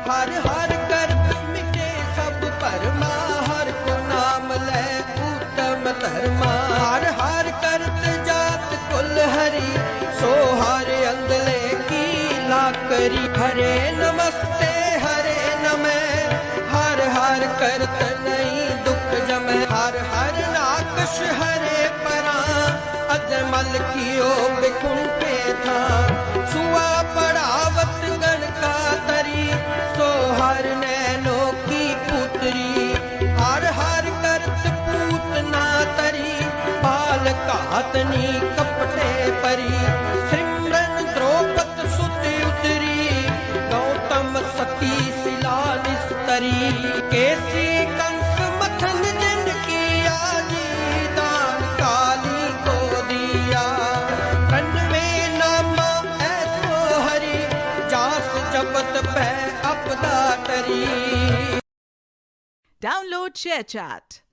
हर हर करत मिटे सब भरमा, हर को नाम ले उत्तम धर्मा। हर हर करत जात कुल हरि, सो हर अंदले की लाकरी। हरे नमस्ते हरे नमः, हर हर करत नहीं दुख जमै। हर हर राकश हरे परा, अजमल कियो बिकुंठे था। सुआ पढ़ावत गण का तरी, सो हर नैनो की पुत्री। हर हर करत पूत ना तरी, बाल घातनी कपटे परी। सिमरन द्रौपद सुत उतरी, गौतम सती शिला निस्तरी। केसी कंस मथन जिन किया जी, दान काली को दिया। कन में नामा ऐसो हरि, जास जपत पै अपदा टरी। Download ShareChat.